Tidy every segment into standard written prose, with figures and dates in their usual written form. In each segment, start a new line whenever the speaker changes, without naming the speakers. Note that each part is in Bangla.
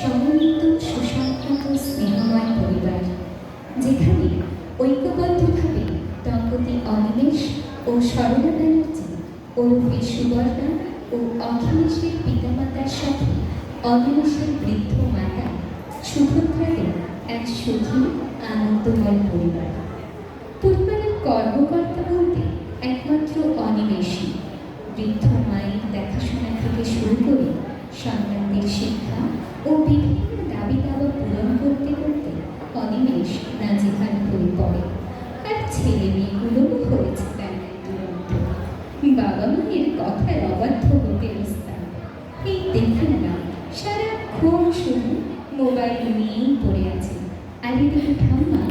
সমন্বিত সুসংহত স্নেহময় পরিবার, যেখানে ঐক্যবদ্ধভাবে দম্পতি অনিমেষ ও সরলা ব্যানার্জি ওরফে সুবর্ণা ও অখিলেশের পিতামাতার সাথে অনিমেষের বৃদ্ধ মাতা সুভদ্রাদের এক সুখী আনন্দময় পরিবার। পরিবারের কর্মকর্তা বলতে একমাত্র অনিমেষই। বৃদ্ধ মায়ের দেখাশোনা থেকে শুরু করে সন্তানদের শিক্ষা ও বিভিন্ন দাবি দাবা পূরণ করতে করতে অনিমেষ নাজেহাল হয়ে পড়ে। আর ছেলে মেয়েগুলোও হয়েছে বেলায় দুরন্ত। বাবা মায়ের কথায় অবাধ্য হতে স্থান। এই দেখুন না, সারাক্ষণ শুধু মোবাইল নিয়েই পড়ে আছে। আর এদিকে ঠাম্মা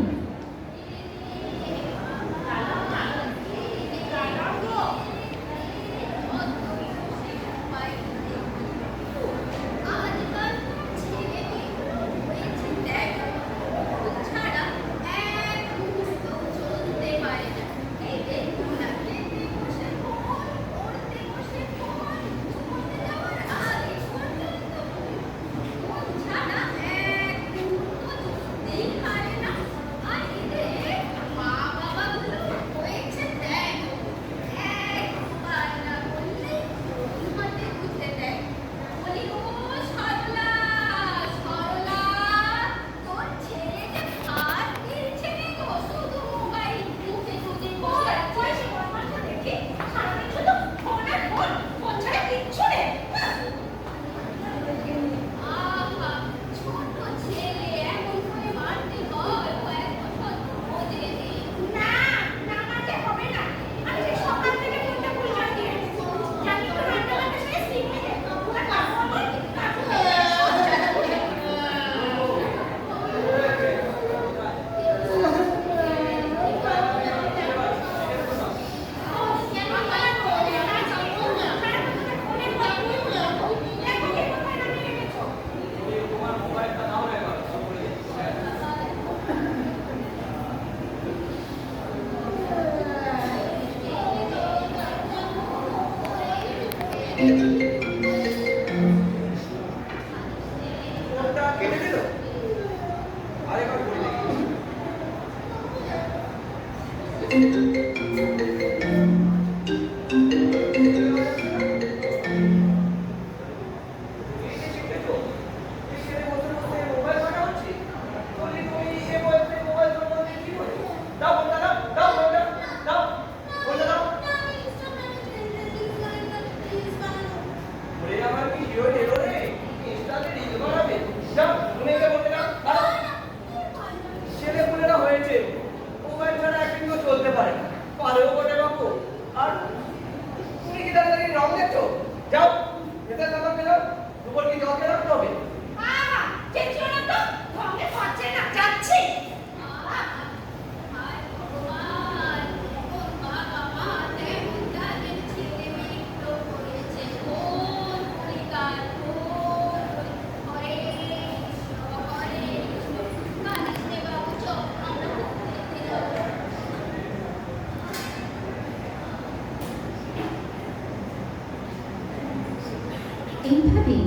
এইভাবে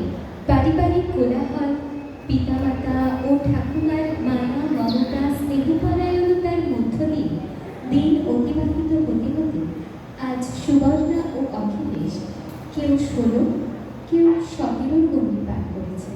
পারিবারিক কোলাহল, পিতামাতা ও ঠাকুমার মায়া মমতা স্নেহপরায়ণতার মধ্য দিয়ে দিন অতিবাহিত হতে হতে আজ সুবর্ণা ও অখিলেশ কেউ 16, কেউ 17 গণ্ডি পার করেছে।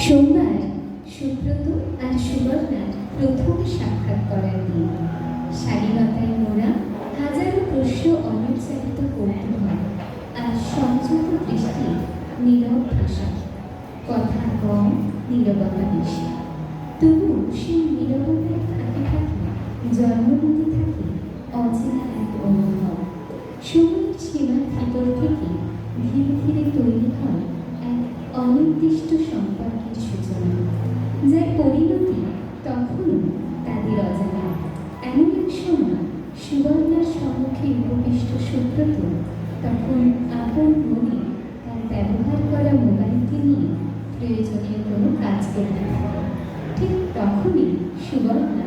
সোমবার সুব্রত আর সুবর্ণার প্রথম সাক্ষাৎ করার দিন। শালীনতায় মোড়া হাজারো প্রশ্ন, অনুচ্চারিত কৌতূহল আর সংযত দৃষ্টি, নীরব ভাষা, কথা কম, নীরবতা বেশি। তবু সেই নীরবতার ফাঁকে ফাঁকে জন্ম নিতে থাকে অচেনা এক অনুভব। সময়ের সীমার ভিতর থেকে ধীরে ধীরে তৈরি হয় এক অনির্দিষ্ট সম্পর্কের সূচনা, যার পরিণতি তখনও তাদের অজানা। এমন এক সময় সুবর্ণার সম্মুখে উপবিষ্ট সুব্রত তখন আপন মনে তার ব্যবহার করা মোবাইলটি নিয়ে প্রয়োজনীয় কোনো কাজ করতে থাকে। ঠিক তখনই সুবর্ণা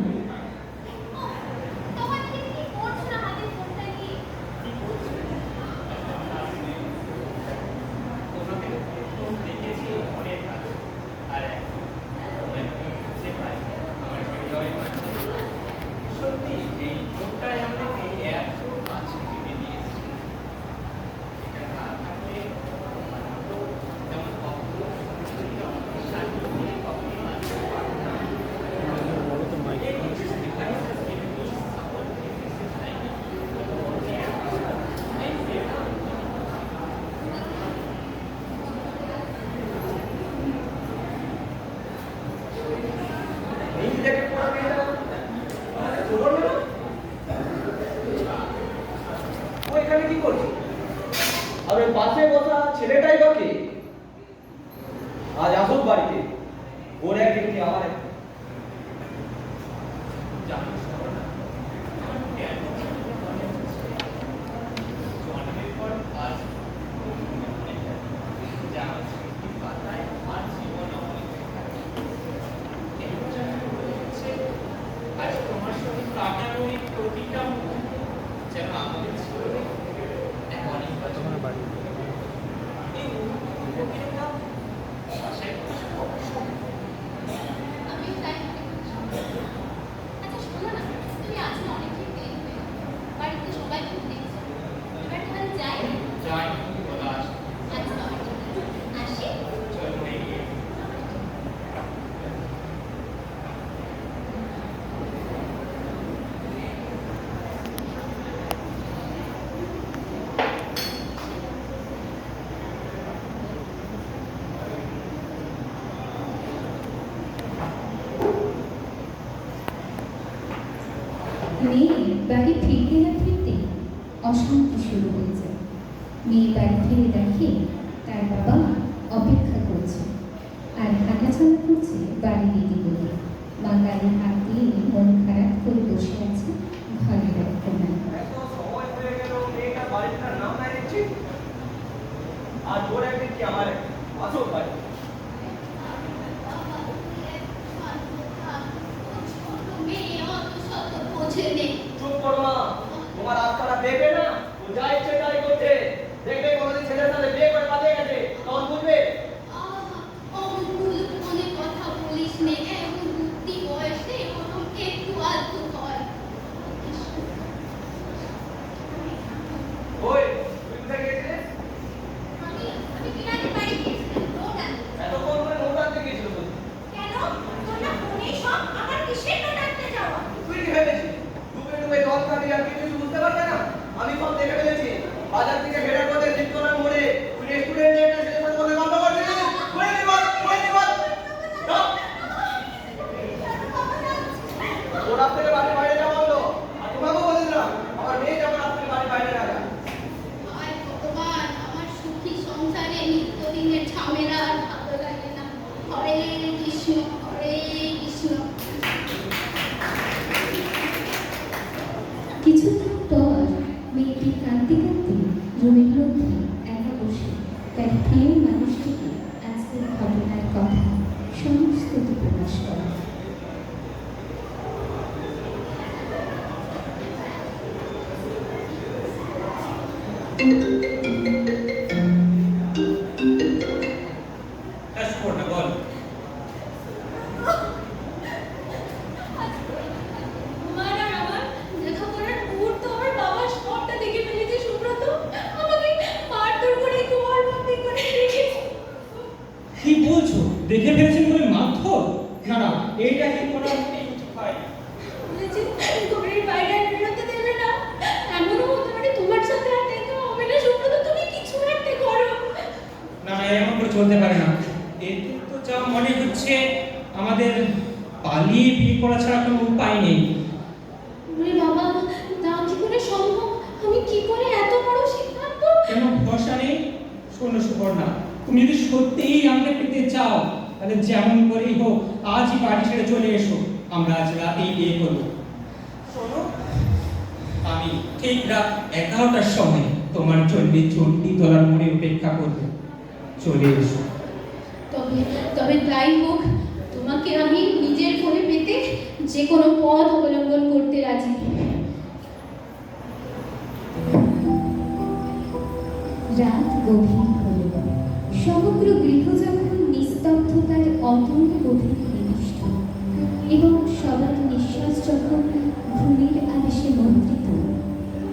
আর ওই পাশে বসা ছেলেটাই বা কে? আজ আসুক বাড়িতে, ওর একদিন কি আমার একদিন। মেয়ে বাড়ি ফিরতে না ফিরতে অশান্তি শুরু হয়ে যায়। মেয়ে বাড়ি ফিরে দেখে তার বাবা অপেক্ষা করছে আর হাঁটাচলা করছে বাড়ির দিকে। মা গাড়ি হাত দিয়ে মন খারাপ করে বসে আছে ঘরের এক কোণায়। আর ওর একদিন কি আমার একদিন, আসুক বাড়ি। চুপ করো মা, তোমার আত্মারা দেখবে না ও যা ইচ্ছে তাই করছে। দেখবে কোনোদিন ছেলের সাথে বিয়ে করে পালিয়ে গেছে, তখন বুঝবে। ওই তুই কোথায় গেছিলিস? এতক্ষণ ধরে নোট আনতে গেছিল বলছি। তুই কি ভেবেছিস ডুবে ডুবে জল খাবি আর কিছু বুঝতে পারবে না? আমি সব দেখে ফেলেছি। বাজার থেকে ফেরার পথে লিপ্তনার মোড়ে তুই রেস্টুরেন্টে একটা ছেলের সাথে বসে গল্প করছিলিস। করে নিবল। ও রাত থেকে বাড়ির বাইরে যাওয়া বললো। আর তোমাকেও বলে দিলাম আমার মেয়ে যেমন রাত থেকে বাড়ির বাইরে না যায়।
কিছুক্ষণ পর মেয়েটি কাঁদতে কাঁদতে রুমের মধ্যে একা বসে তার প্রিয় মানুষটিকে আজকের ঘটনার কথা সমস্তটি প্রকাশ করে।
তোমার হচ্ছে আমাদের পালিয়ে বিয়ে করা ছাড়া কোনো উপায় নেই।
ওরে বাবা, তা কি করে সম্ভব? আমি কি করে এত বড় সিদ্ধান্ত?
কেন ভরসা নেই? শোনো সুবর্ণা, তুমি যদি সত্যিই আমাকে পেতে চাও তাহলে যেমন করেই হোক আজই বাড়ি ছেড়ে চলে এসো। আমরা আজ রাতেই বিয়ে করবো। শোনো, আমি ঠিক রাত 11টার সময় তোমার জন্য চণ্ডীতলার মোড়ে অপেক্ষা করবো। চলে এসো।
তবে তবে তাই হোক, তোমাকে আমি নিজের করে পেতে যে কোনো পথ অবলম্বন করতে রাজি।
রাত গভীর হল, সমগ্র গৃহ যখন নিস্তব্ধতার অতল গভীর নিবিষ্ট এবং সবার নিঃশ্বাস যখন ঘুমের আদেশে মন্ত্রিত,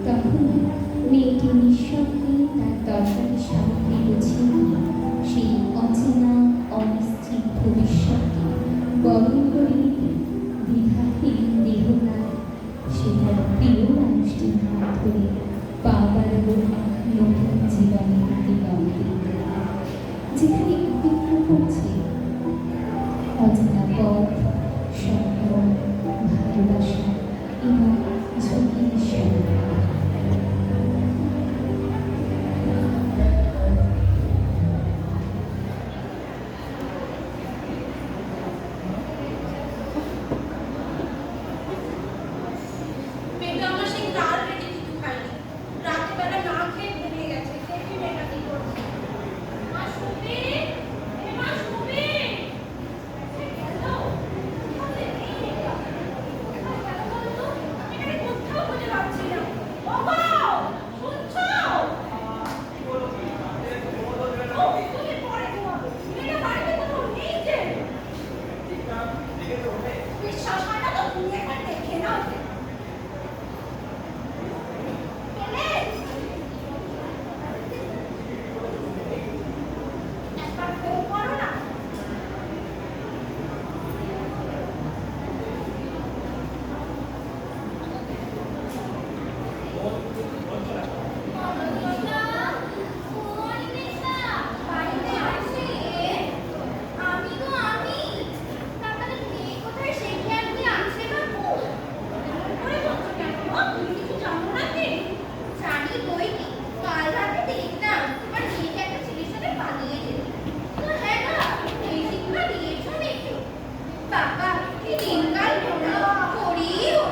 তখন মেয়েটি নিঃশব্দে তার দরকারি সামগ্রী গুছিয়ে নিয়ে সেই অচেনা অনিশ্চিত ভবিষ্যৎকে বরণ করে নিতে দ্বিধাহীন দেহনায় সে তার প্রিয় মানুষটির হাত ধরে পা বাড়ালো নতুন জীবনের দিগন্তে, যেখানে অপেক্ষা করছে অজানা পথ, স্বপ্ন, ভালোবাসা এবং ঝুঁকির সঙ্গে।
মেয়েটা আমার সেই কাল রেখে কিছু খায়নি, রাত্রিবেলা না খেয়ে ঘুমিয়ে গেছে। দেখি মেয়েটা কি করছে। মা সুমি, এ মা সুমি, গেল? কোথায় নেই মেয়েটা? কোথায় গেল বলতো? এখানে কোথাও খুঁজে পাচ্ছি না। বাবা, শুনছো? ও, তুমি পরে ঘুমাবে। মেয়েটা বাড়িতে কোথাও নেই যে। বিশ্বাস হয় না তো, তুমি একবার দেখে নাও। একবার ফোন করো না। বাড়িতে আছে? আমি তো আমি। তাহলে মেয়ে কোথায়, সে খেয়াল কি আছে বাবু? এমন করে বলছো কেন গো? তুমি কিছু জানো নাকি? জানি বই কি, কাল রাতে দেখলাম তোমার মেয়েকে একটা ছেলের সাথে পালিয়ে যেতে। তো হ্যাঁ গা, এই শিক্ষা দিয়েছো নাকি? বাবা, কি দিনকাল পড়লো, পড়িও।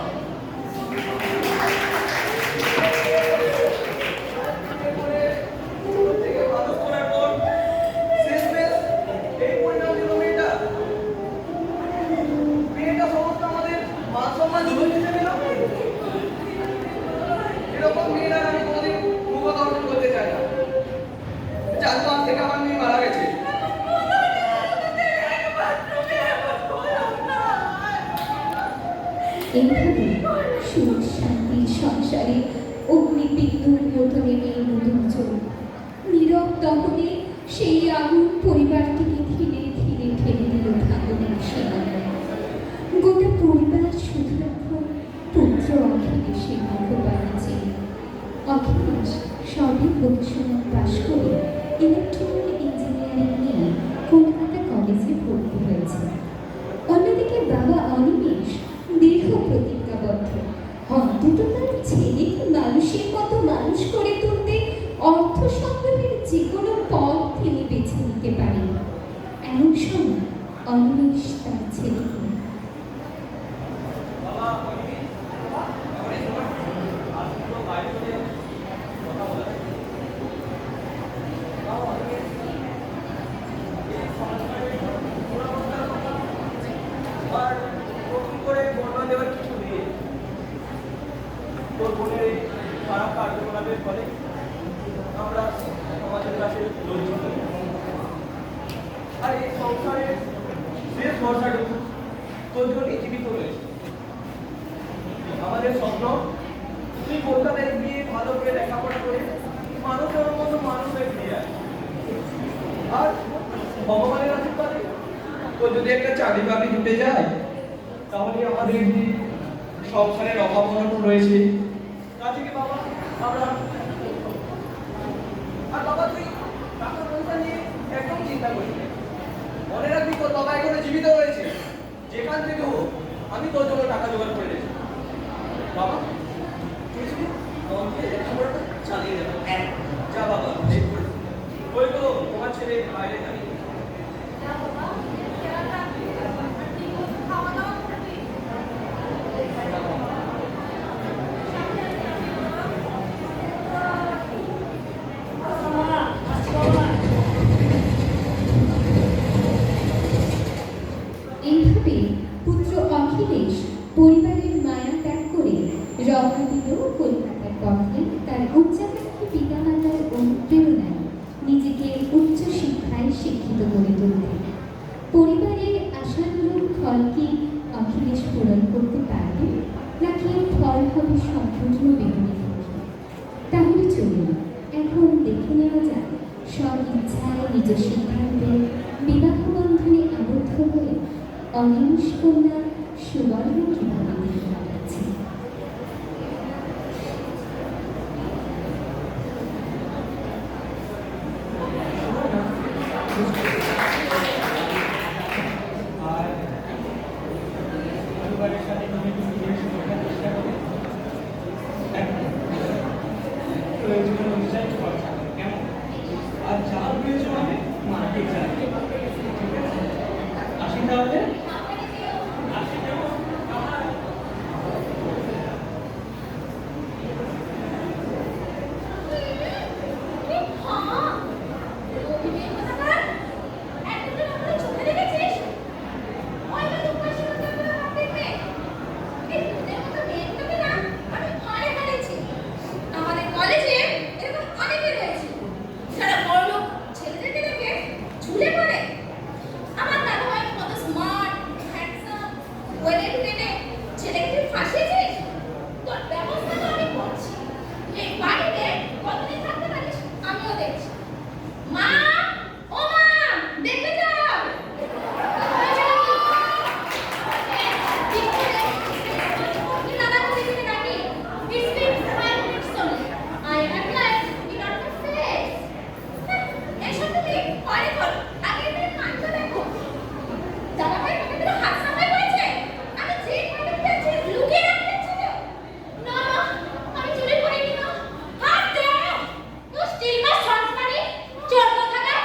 এরকম মেয়েরা আমি কোনোদিন মুখ দর্শন করতে চাই না। 4 মাস থেকে আমার মেয়ে মারা গেছে।
এইভাবে সুখ শান্তির সংসারে অগ্নিবিদ্যুৎ মতো নেমে নতুন চোখ নীরব দহনে সেই আগুন পরিবারটিকে ধীরে ধীরে ঠেলে দিল ভাঙনের সীমানায়। গোটা পরিবার শুধু এখন পুত্র অখিলেশের মুখপানে ছিল। অখিলেশ সবই প্রফেশনাল পাশ করে ইলেকট্রিক্যাল ইঞ্জিনিয়ারিং নিয়ে কলকাতা কলেজে ভর্তি হয়েছে। অন্যদিকে বাবা অনিমেষ দীর্ঘ প্রতিজ্ঞাবদ্ধ, অন্তত তার ছেলেকে মানুষের মতো মানুষ করে তুলতে অর্থ সংগ্রহের যে কোনো পথ তিনি বেছে নিতে পারেন। এমন সময় অনিমেষ তার ছেলেকে
তোর বোনের এই খারাপ কার্যকলাপের ফলে আমরা আমাদের কাছে লজ্জিত। আর এই সংসারের শেষ ভরসাটুকু তোর জন্য জীবিত রয়েছে। আমাদের স্বপ্ন তুই কলকাতায় গিয়ে ভালো করে লেখাপড়া করে মানুষের মতো মানুষ হয়ে ফিরে আয়। আর ভগবানের আশীর্বাদে তোর যদি একটা চাকরি বাকরি জুটে যায় তাহলে আমাদের যে সংসারের অভাব অনটন রয়েছে তা থেকে বাবা আমরা। আর বাবা তুই টাকা পয়সা নিয়ে একদম চিন্তা করিস না। মনে রাখবি তোর বাবা এখনো জীবিত রয়েছে। যেখান থেকে হোক আমি তোর জন্য টাকা জোগাড় করে রেখেছি। বাবা তুই শুধু আমাকে লেখাপড়াটা চালিয়ে যাবে। যা বাবা, লেট করে ওই তো তোমার ছেলে বাইরে দাঁড়িয়ে।
যা বাবা, খেয়াল রাখবি। আর ঠিক মতো খাওয়া দাওয়া করবি।
এইভাবে পুত্র অখিলেশ পরিবারের মায়া ত্যাগ করে রওনা দিল কলকাতার পথে তার উচ্চাকাঙ্ক্ষী পিতামাতার অনুপ্রেরণায় নিজেকে উচ্চ শিক্ষায় শিক্ষিত করে তুলতে। পরিবারের আশানুরূপ ফল কি অখিলেশ পূরণ করতে পারবে, নাকি এর ফল হবে সম্পূর্ণ বিপরীত? তাহলে চলুন এখন দেখে নেওয়া যাক সব ইচ্ছায় নিজ সিদ্ধান্তে বিবাহ বন্ধনে আবদ্ধ হয়ে অনিমিষ কন্যা সুবর্ণ কিভাবে দিন কাটাচ্ছে।
আর পরিবারের সাথে তুমি একটু মিলেমিশে থাকার চেষ্টা করো। প্রয়োজন অনুযায়ী খরচা করো, কেমন? আর যা প্রয়োজন হবে মাকে জানাবে, ঠিক আছে? আসি তাহলে। আসি কেমন?
আমাদের কলেজে এরকম অনেকে রয়েছে যারা বড়লোক ছেলেদেরকে দেখে ঝুলে পড়ে। আমার দাদা ভাই কত স্মার্ট, হ্যান্ডসাম, ওয়েল এডুকেটেড, ছেলেকে তুই ফাঁসিয়েছিস। তোর ব্যবস্থা তো আমি করছি। এই বাড়িতে কতদিন থাকতে পারিস আমিও দেখছি। মা, ও মা, দেখে যাও। হয়েছে নাকি? কি দাদা করে দিবি নাকি? It's been 5 minutes only. I applied it on my face. এসব তুমি পরে করো। আগে তুমি কাজটা দেখো। দাদা ভাই তোমাকে তো হাত সাফাই করেছে। আমি যে কাজটা পেয়েছি লুকিয়ে রাখতে ছিল। না না, আমি চুরি করিনি না। হাত দাও। You still my son's money? চোর কোথাকার।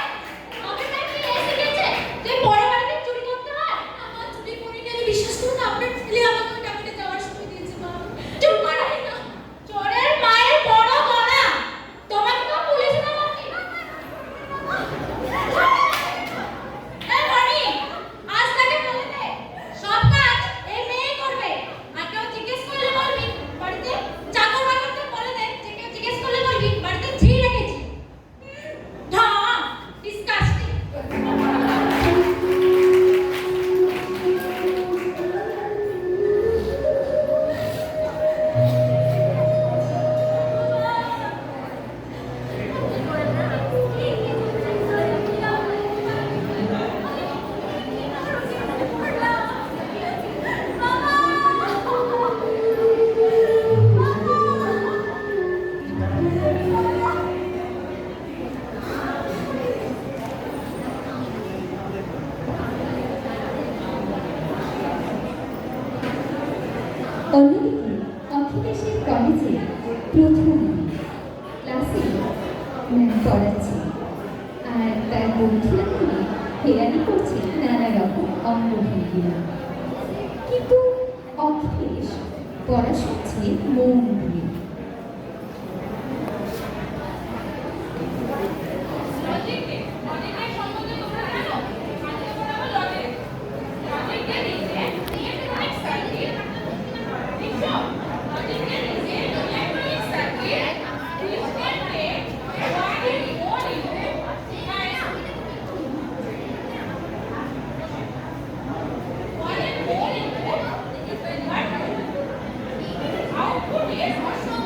আমি নাকি এসে গেছে যে বড় বাড়িতে চুরি করতে হয়। আমার চুরি করিনি, আমি বিশ্বাস করুন না, আপনার ছেলে আমাকে ওই টাকাটা যাওয়ার সময় দিয়েছে। মা চুপ করো না। চোরের মায়ের বড় গলা। তোমাকে তো পুলিশ না বলছি। এই রানী, আজ তাকে বলে দে সব কাজ এই মেয়ে করবে। আর কেউ জিজ্ঞেস করলে বলবি বাড়িতে চাকর বাকরদের বলে দে, যে কেউ জিজ্ঞেস করলে বলবি বাড়িতে ঝি রেখেছি। ডিসকাস্টিং।
অন্যদিকে অখিলেশের কলেজে প্রথম ক্লাসে ম্যাম পড়াচ্ছে আর তার বন্ধুরা মিলে হেরানি করছে নানা রকম অঙ্গভঙ্গিমা। কিন্তু অখিলেশ পড়া শুনছে মন দিয়ে।
লজিকে লজিকের সম্বন্ধে তোমরা জানো? আজকে পড়াবো লজিক। লজিকে নিচে ইলেকট্রনিক সার্কিট। দেখো, লজিকে নিচে electronic circuit which can take one in more input and one in more input but output is also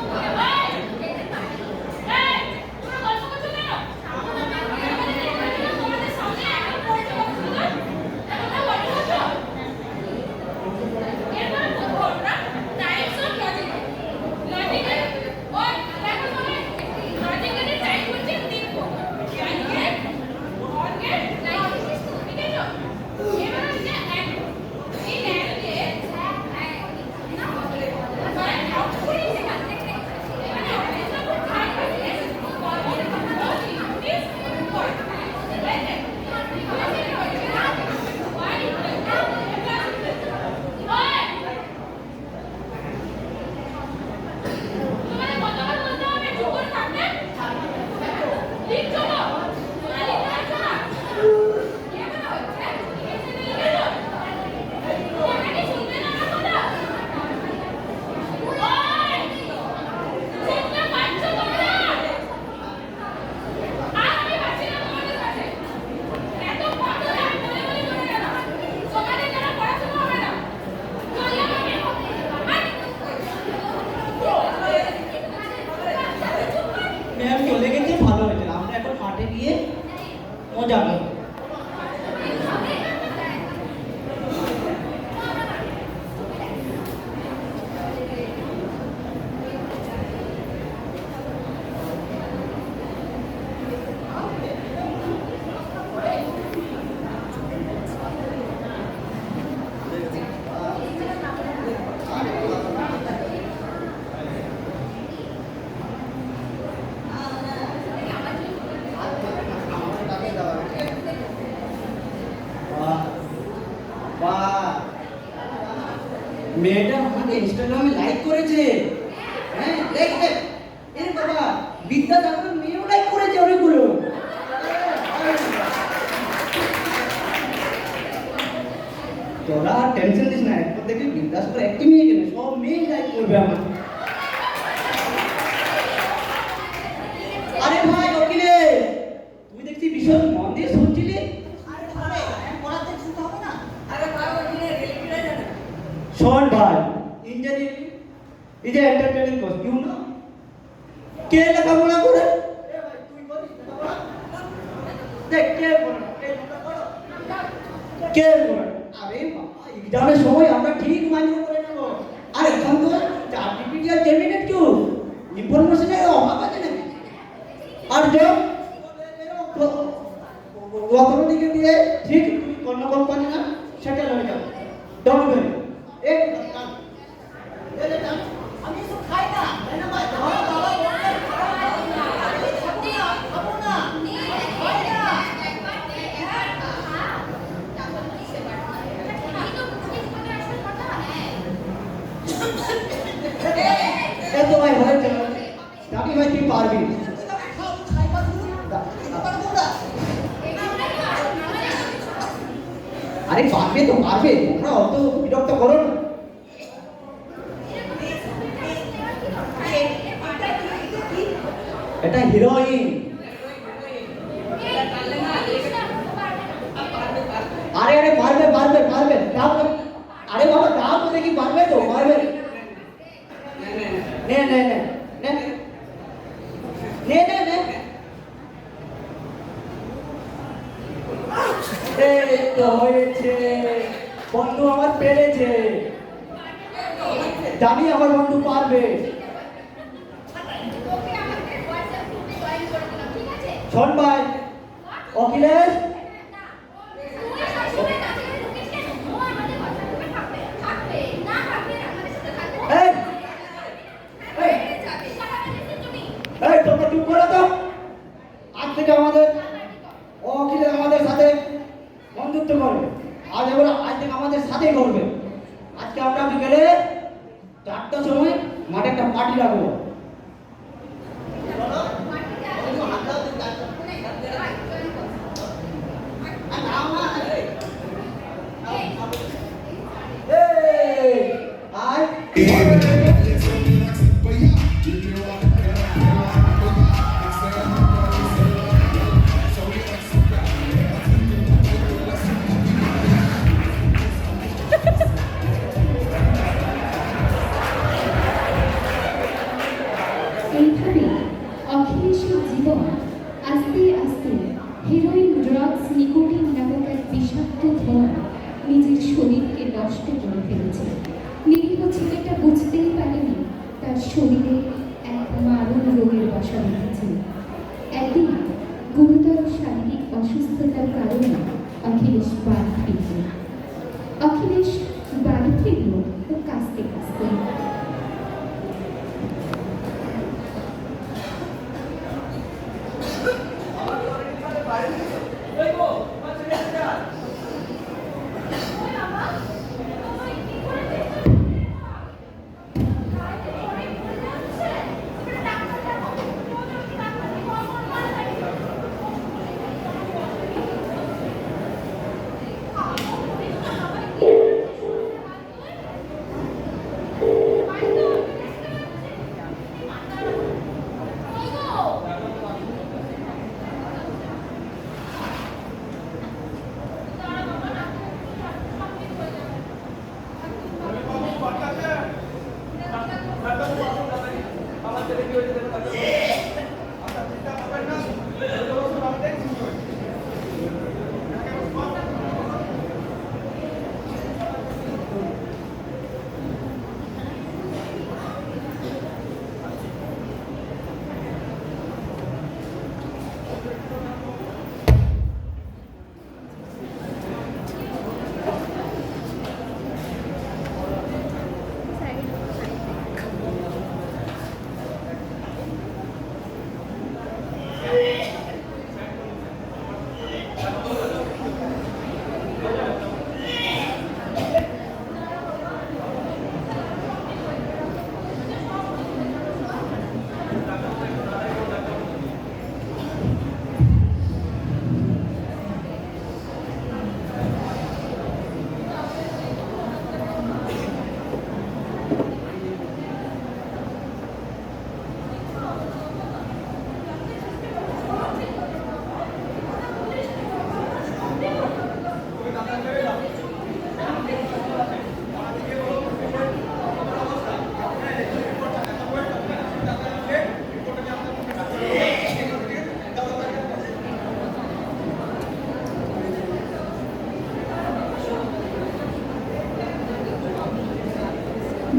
মজা হবে। বাহ, বাহ, মেয়েটা আমাকে ইনস্টাগ্রামে লাইক করেছে। হ্যাঁ দেখ দেখ, এর বাবা বিদ্যাসাগর মেয়েও লাইক করেছে অনেকগুলো। তোরা টেনশন নিস না, এরপর দেখবি বিদ্যাসাগর একটি মেয়ে কেন সব মেয়ে লাইক করবে আমার। আরে ভাই ওকিলে, তুই দেখছি ভীষণ মন দিয়ে শুনছিলি। শোন ভাই, engineering is a entertaining course, you know. কে লেখাপড়া করে? দেখ কে করে, কে করে? আরে বাবা, এক্সামের সময় আমরা ঠিক মাইন্ড করে নেব। আর এখন তো চারটিপিটি আর জেমিনেট কি ইনফরমেশনের অভাব আছে নাকি? আর যে অথরিটিকে দিয়ে ঠিক তুই অন্য কোম্পানি না সেটেল হয়ে যাবে। Don't worry. আমি তো খাই না, তাই না ভাই? বাবা বললেন খাবো না। এত ভাই হয়েছে, দাবি ভাই তুই পারবি। আরে পারবে তো পারবে, তোমরা অত বিরক্ত করো না। এটা হিরোইন। আরে আরে পারবে পারবে পারবে, দাও তো। আরে বাবা দাও তো দেখি, পারবে তো পারবে। নে নে নে নে নে নে নে। এই তো হয়েছে, বন্ধু আমার পেরেছে। জানি আমার বন্ধু পারবে। শোন ভাই অখিলেশ, এই এই তোমরা চুপ করো তো। আজ থেকে আমাদের অখিলেশ আমাদের সাথে বন্ধুত্ব করবে। আজ থেকে আমাদের সাথেই করবে। আজকে আমরা বিকেলে 4টার সময় মাঠে একটা পার্টি রাখবো।
এইভাবে অখিলেশের জীবন আস্তে আস্তে হেরোইন, ড্রাগস, নিকোটিন নামক এক বিষাক্ত ধোঁয়া নিজের শরীরকে নষ্ট করে ফেলেছে। নিরীহ ছেলেটা বুঝতেই পারেনি তার শরীরে এক মারণ রোগের বাসা বেঁধেছে। একদিন গুরুতর শারীরিক অসুস্থতার কারণে অখিলেশ বাড়ি ফিরল। অখিলেশ বাড়ি ফিরল তো কাঁদতে কাঁদতে।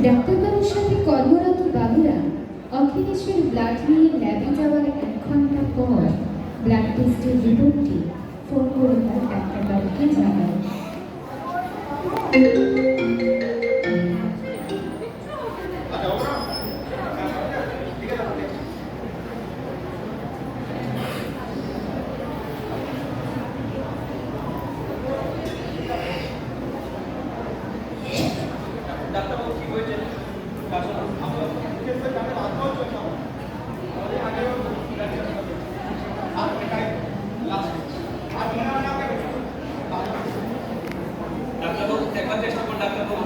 ডাক্তারবাবুর সাথে কর্মরত বাবুরা অখিলেশের ব্লাড নিয়ে ল্যাবে যাওয়ার 1 ঘন্টা পর ব্লাড টেস্টের রিপোর্টটি ফোন করে তার ডাক্তারবাবুকে জানায়।
ডাক্তারবাবু কি হয়েছে? ডাক্তারবাবু দেখার চেষ্টা করুন। ডাক্তারবাবু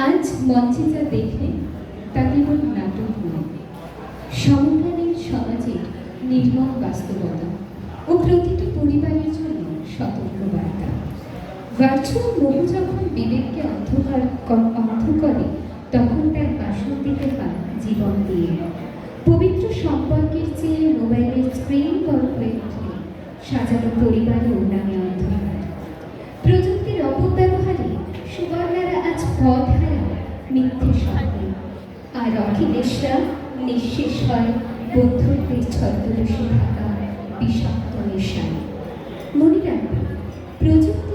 আজ মঞ্চে যা দেখলেন তা কেবল নাটক নয়, সমকালীন সমাজের নির্মম বাস্তবতা ও প্রতিটি পরিবারের জন্য সতর্ক বার্তা। ভার্চুয়াল মোহ যখন বিবেককে অন্ধ করে তখন তার বাসন দিতে হয় জীবন দিয়ে। পবিত্র সম্পর্কের চেয়ে মোবাইলের স্ক্রিন বড় হয়ে উঠলে সাজানো পরিবারেও নামে অন্ধকার। প্রযুক্তির অপব্যবহারে সুবর্ণারা আজ পথ হারা মিথ্যে স্বপ্নে, আর অখিলেশরা নিঃশেষ হয় বন্ধুত্বের ছদ্মবেশে থাকা বিষাক্ত নেশায়। মনে রাখবে, প্রযুক্তি